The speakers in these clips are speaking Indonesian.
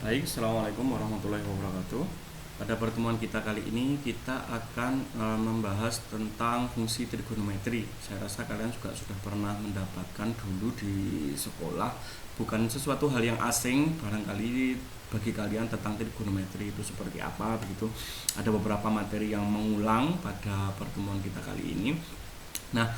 Baik, Assalamualaikum warahmatullahi wabarakatuh. Pada pertemuan kita kali ini kita akan membahas tentang fungsi trigonometri. Saya rasa kalian juga sudah pernah mendapatkan dulu di sekolah. Bukan sesuatu hal yang asing barangkali bagi kalian tentang trigonometri itu seperti apa begitu. Ada beberapa materi yang mengulang pada pertemuan kita kali ini. Nah,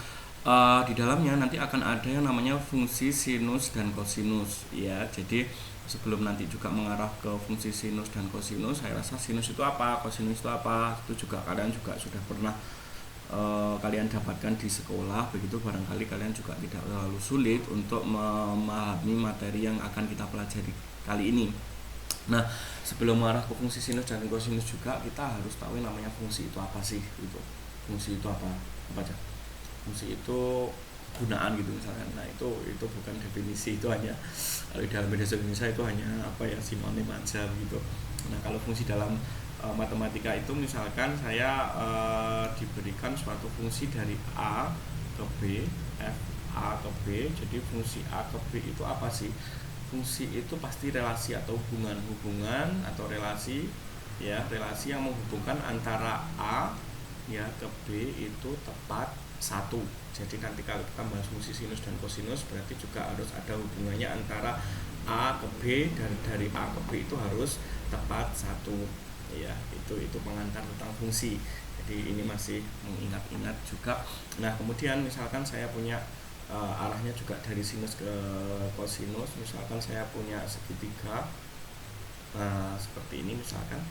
di dalamnya nanti akan ada yang namanya fungsi sinus dan kosinus ya. Jadi sebelum nanti juga mengarah ke fungsi sinus dan kosinus, saya rasa sinus itu apa, kosinus itu apa, itu juga kalian juga sudah pernah kalian dapatkan di sekolah begitu. Barangkali kalian juga tidak terlalu sulit untuk memahami materi yang akan kita pelajari kali ini. Nah, sebelum mengarah ke fungsi sinus dan kosinus juga kita harus tahu yang namanya fungsi itu apa sih gitu. Fungsi itu apa aja? Fungsi itu gunaan gitu misalkan. Nah, itu bukan definisi, itu hanya kalau di dalam bahasa Indonesia itu hanya apa ya, sinonim aja gitu. Nah, kalau fungsi dalam matematika itu misalkan saya diberikan suatu fungsi dari A ke B, F A ke B. Jadi fungsi A ke B itu apa sih? Fungsi itu pasti relasi atau hubungan atau relasi ya, relasi yang menghubungkan antara A ya ke B itu tepat satu. Jadi nanti kalau kita bahas fungsi sinus dan kosinus berarti juga harus ada hubungannya antara A ke B, dan dari A ke B itu harus tepat satu ya. Itu pengantar tentang fungsi. Jadi ini masih mengingat-ingat juga. Nah, kemudian misalkan saya punya arahnya juga dari sinus ke kosinus. Misalkan saya punya segitiga, nah seperti ini misalkan.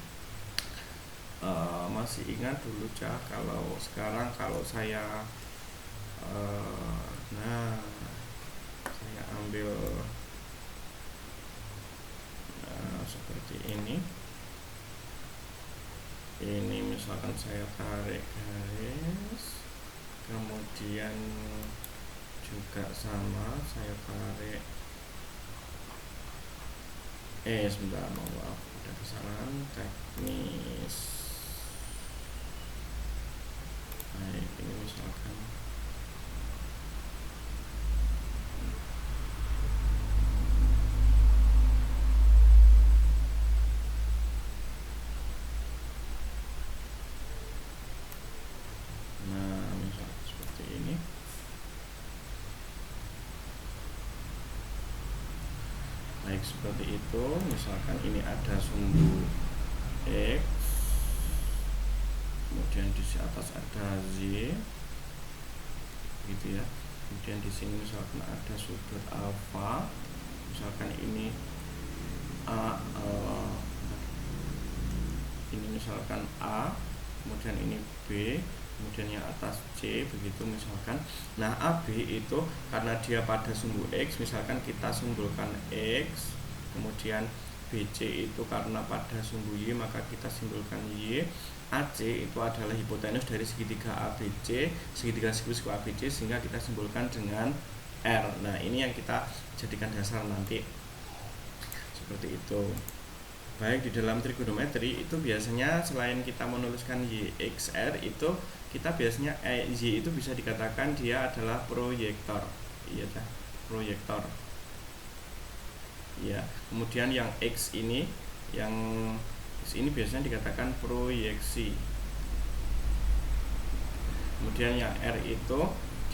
Masih ingat dulu Cah, kalau sekarang kalau saya nah saya ambil seperti ini misalkan saya tarik garis, kemudian juga sama saya tarik sebentar, maaf ada kesalahan teknis. Baik, ini misalkan seperti ini. Baik, seperti itu. Misalkan ini ada sumbu X, kemudian di atas ada Z gitu ya. Kemudian di sini misalkan ada sudut alfa, misalkan ini A, ini misalkan A, kemudian ini B, kemudian yang atas C begitu misalkan. Nah, AB itu karena dia pada sumbu X, misalkan kita simbolkan X, kemudian BC itu karena pada sumbu Y maka kita simbolkan Y. AC itu adalah hipotenus dari segitiga ABC, segitiga siku ABC, sehingga kita simbolkan dengan R. Nah, ini yang kita jadikan dasar nanti seperti itu. Baik, di dalam trigonometri itu biasanya selain kita menuliskan YXR itu kita biasanya Y itu bisa dikatakan dia adalah proyektor. Iya dah, proyektor. Ya, kemudian yang X ini biasanya dikatakan proyeksi. Kemudian yang R itu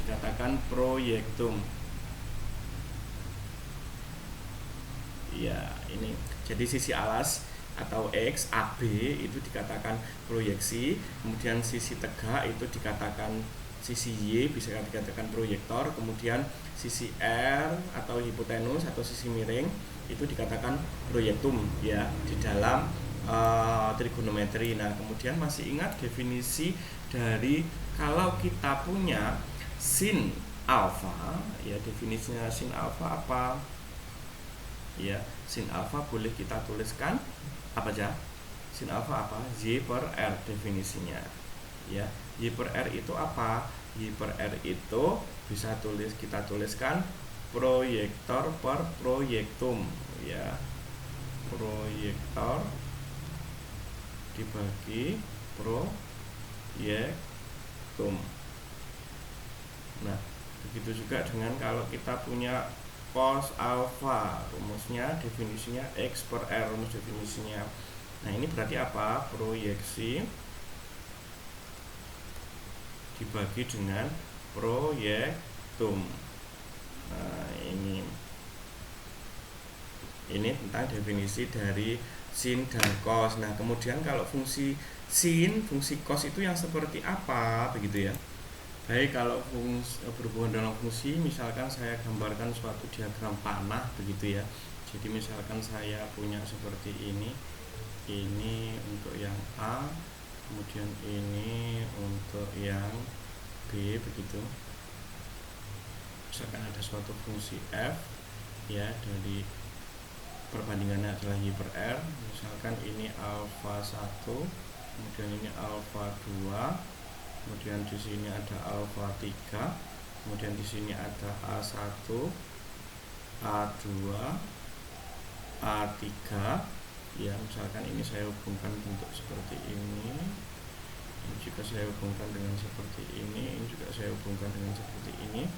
dikatakan proyektum. Ya, ini. Jadi sisi alas atau X AB itu dikatakan proyeksi, kemudian sisi tegak itu dikatakan sisi Y bisa dikatakan proyektor, kemudian sisi R atau hipotenus atau sisi miring itu dikatakan proyektum ya di dalam trigonometri. Nah, kemudian masih ingat definisi dari kalau kita punya sin alfa ya, definisinya sin alfa apa? Ya, sin alfa boleh kita tuliskan apa aja? Sin alfa apa? Y per R definisinya. Ya, Y per R itu apa? Y per R itu bisa kita tuliskan proyektor per proyektum ya. Proyektor dibagi proyektum. Nah, begitu juga dengan kalau kita punya cos alfa, rumusnya definisinya X per R, rumus definisinya. Nah ini berarti apa? Proyeksi dibagi dengan proyektum. Nah ini tentang definisi dari sin dan cos. Nah kemudian kalau fungsi sin, fungsi cos itu yang seperti apa begitu ya. Baik, kalau berhubungan dalam fungsi, misalkan saya gambarkan suatu diagram panah begitu ya. Jadi misalkan saya punya seperti ini untuk yang A, kemudian ini untuk yang B begitu. Misalkan ada suatu fungsi f ya, dari perbandingannya adalah y per r. Misalkan ini alfa 1, kemudian ini alfa 2, kemudian di sini ada alfa 3, kemudian di sini ada A1, A2, A3 ya. Misalkan ini saya hubungkan bentuk seperti ini juga saya hubungkan dengan seperti ini juga saya hubungkan dengan seperti ini.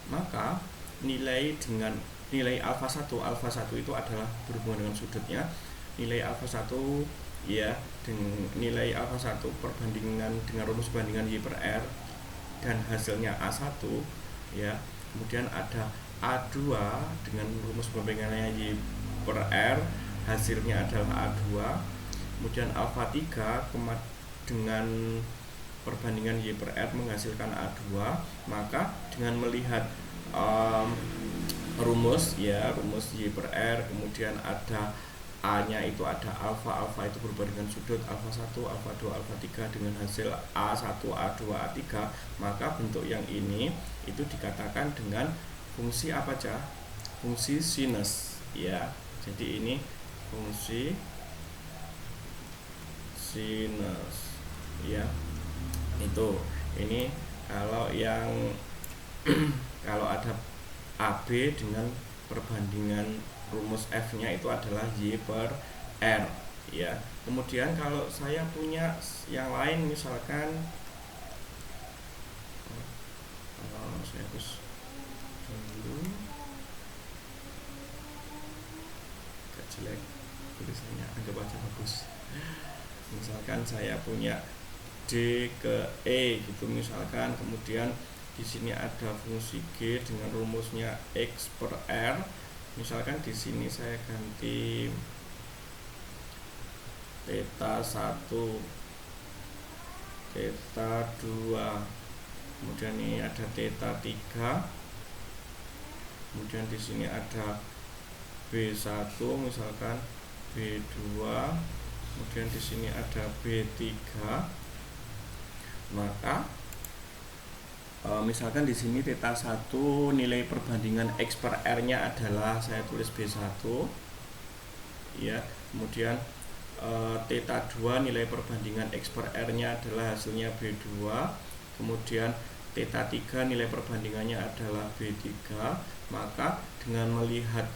Maka nilai alfa 1 itu adalah berhubungan dengan sudutnya. Nilai alfa 1 ya, dengan nilai alfa 1 perbandingan dengan rumus bandingan y per r dan hasilnya A1 ya. Kemudian ada A2 dengan rumus perbandingannya y per r, hasilnya adalah A2. Kemudian alfa 3 dengan perbandingan y per r menghasilkan A2. Maka dengan melihat rumus y per r, kemudian ada A-nya itu ada alfa itu berubah dengan sudut alfa 1, alfa 2, alfa 3 dengan hasil A1, A2, A3, maka bentuk yang ini itu dikatakan dengan fungsi apa aja? Fungsi sinus ya. Jadi ini fungsi sinus ya. Itu ini kalau yang kalau ada AB dengan perbandingan rumus F-nya itu adalah Y per R ya. Kemudian kalau saya punya yang lain, misalkan saya harus dulu agak jelek tulisannya, anggap aja bagus. Misalkan saya punya D ke E gitu misalkan, kemudian di sini ada fungsi G dengan rumusnya X per R. Misalkan di sini saya ganti theta 1, theta 2, kemudian ini ada theta 3, kemudian di sini ada B1 misalkan, B2, kemudian di sini ada B3. Maka misalkan di sini theta 1 nilai perbandingan X per R-nya adalah saya tulis B1 ya. Kemudian theta 2 nilai perbandingan X per R-nya adalah hasilnya B2. Kemudian theta 3 nilai perbandingannya adalah B3. Maka dengan melihat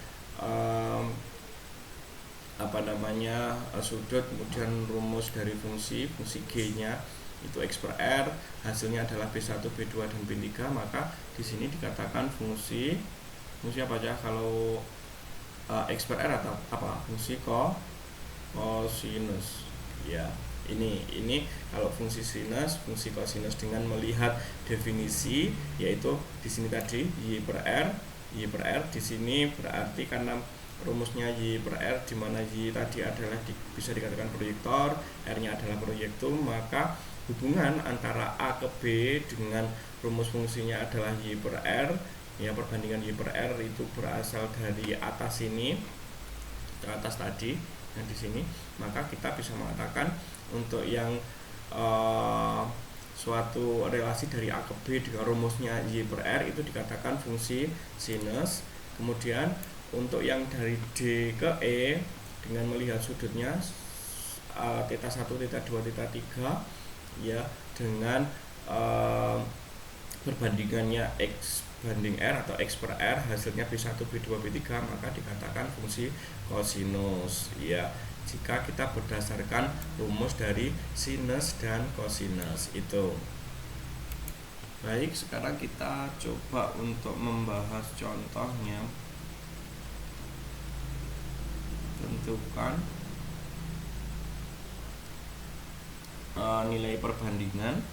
sudut, kemudian rumus dari fungsi G-nya itu X per R, hasilnya adalah B1, B2 dan B3, maka di sini dikatakan fungsi apa aja kalau X per R atau apa? Fungsi cosinus ya. Ini kalau fungsi sinus, fungsi cosinus dengan melihat definisi, yaitu di sini tadi y per R di sini berarti karena rumusnya y per r, di mana y tadi adalah bisa dikatakan proyektor, r-nya adalah proyektum, maka hubungan antara A ke B dengan rumus fungsinya adalah y per r ya. Perbandingan y per r itu berasal dari atas sini ke atas tadi yang di sini. Maka kita bisa mengatakan untuk yang suatu relasi dari A ke B dengan rumusnya y per r itu dikatakan fungsi sinus. Kemudian untuk yang dari D ke E dengan melihat sudutnya theta 1, theta 2, theta 3 ya, dengan perbandingannya X banding R atau X per R, hasilnya B1, B2, B3, maka dikatakan fungsi kosinus ya, jika kita berdasarkan rumus dari sinus dan kosinus itu. Baik, sekarang kita coba untuk membahas contohnya. tentukan nilai perbandingan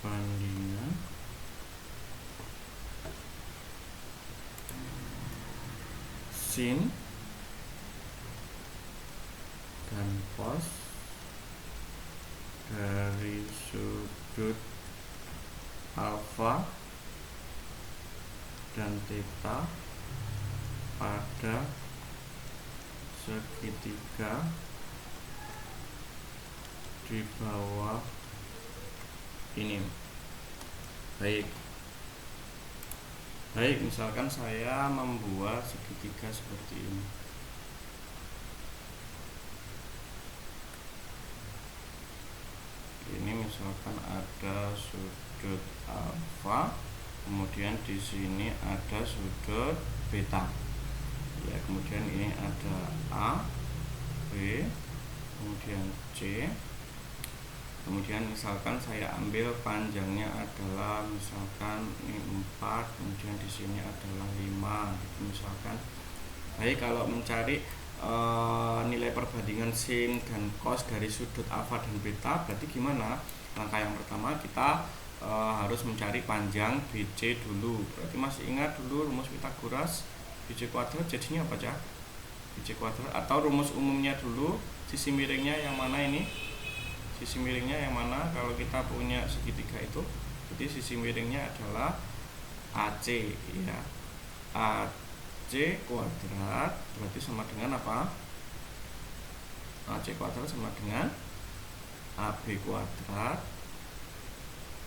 perbandingan sin dan cos dari sudut alfa dan theta pada segitiga di bawah ini. Baik, misalkan saya membuat segitiga seperti ini. Ini misalkan ada sudut alfa, kemudian di sini ada sudut beta. Ya, kemudian ini ada A, B, kemudian C. Kemudian misalkan saya ambil panjangnya adalah misalkan ini 4, kemudian di sini adalah 5 gitu misalkan. Baik, kalau mencari nilai perbandingan sin dan cos dari sudut alfa dan beta, berarti gimana? Langkah yang pertama kita harus mencari panjang BC dulu. Berarti masih ingat dulu rumus Pythagoras, BC kuadrat jadinya apa aja? BC kuadrat, atau rumus umumnya dulu, sisi miringnya yang mana ini? Sisi miringnya yang mana kalau kita punya segitiga itu? Jadi sisi miringnya adalah AC, ya. AC kuadrat berarti sama dengan apa? AC kuadrat sama dengan AB kuadrat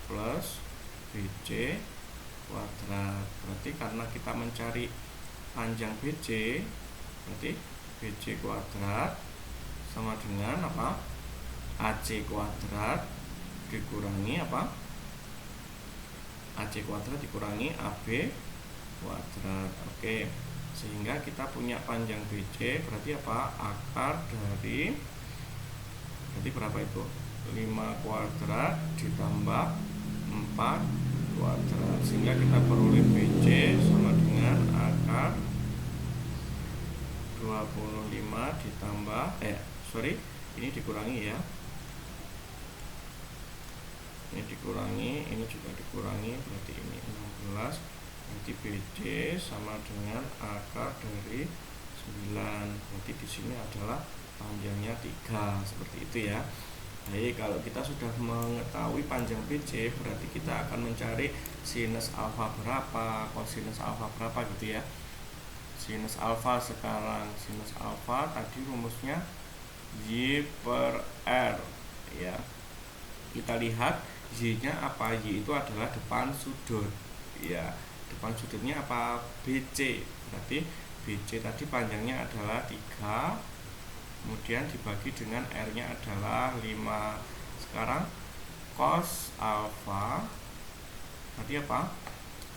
plus BC kuadrat. Berarti karena kita mencari panjang BC, berarti BC kuadrat sama dengan apa? AC kuadrat dikurangi apa? AC kuadrat dikurangi AB kuadrat. Oke, sehingga kita punya panjang BC berarti apa? Akar dari, berarti berapa itu? 5 kuadrat ditambah 4 kuadrat, sehingga kita peroleh BC sama dengan akar 25 ditambah ini dikurangi ya, ini dikurangi, ini juga dikurangi, berarti ini 16, nanti BC sama dengan akar dari 9, berarti di sini adalah panjangnya 3, seperti itu ya. Baik, kalau kita sudah mengetahui panjang BC, berarti kita akan mencari sinus alfa berapa, kosinus alfa berapa gitu ya. Sinus alfa sekarang, sinus alfa tadi rumusnya Y per R ya. Kita lihat Y-nya apa? Y itu adalah depan sudut ya. Depan sudutnya apa? BC. Berarti BC tadi panjangnya adalah 3, kemudian dibagi dengan R-nya adalah 5. Sekarang cos alfa berarti apa?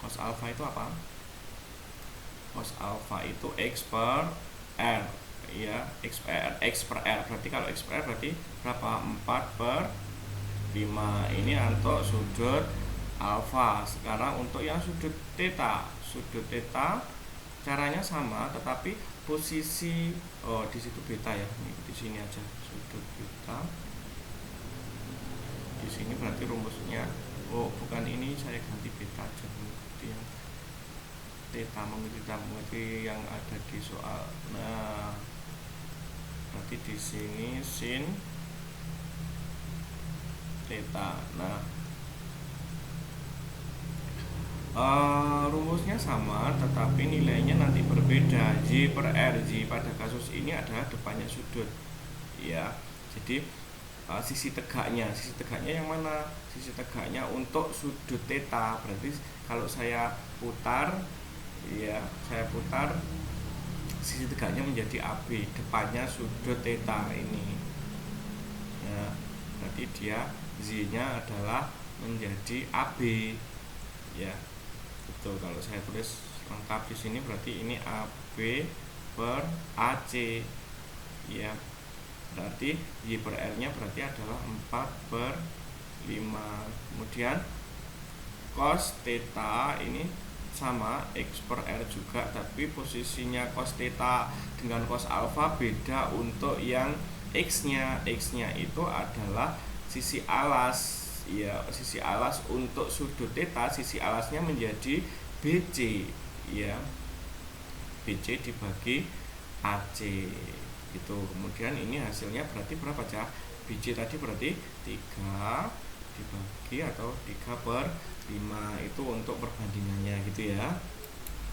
Cos alfa itu apa? Cos alfa itu X per R ya, X per R. Berarti kalau X per R berarti berapa? 4 per 5. Ini untuk sudut alfa. Sekarang untuk yang sudut theta caranya sama, tetapi posisi di situ beta ya. Ini di sini aja sudut beta. Di sini berarti rumusnya bukan ini, saya ganti beta aja, mengikuti yang theta, mengikuti yang ada di soal. Nah, berarti di sini sin theta. Nah, rumusnya sama, tetapi nilainya nanti berbeda. Y per R, Y pada kasus ini adalah depannya sudut ya. Jadi sisi tegaknya yang mana? Sisi tegaknya untuk sudut theta. Berarti kalau saya putar ya, sisi tegaknya menjadi AB, depannya sudut theta ini ya. Berarti dia Z-nya adalah menjadi AB ya. Betul, kalau saya tulis lengkap di sini berarti ini AB per AC ya. berarti Y per R nya berarti adalah 4/5. Kemudian cos theta ini sama X per R juga, tapi posisinya cos theta dengan cos alpha beda. Untuk yang X nya itu adalah sisi alas, ya sisi alas. Untuk sudut theta sisi alasnya menjadi BC, ya BC dibagi AC itu. Kemudian ini hasilnya berarti berapa cah? BC tadi berarti 3 dibagi atau 3/5 itu untuk perbandingannya gitu ya.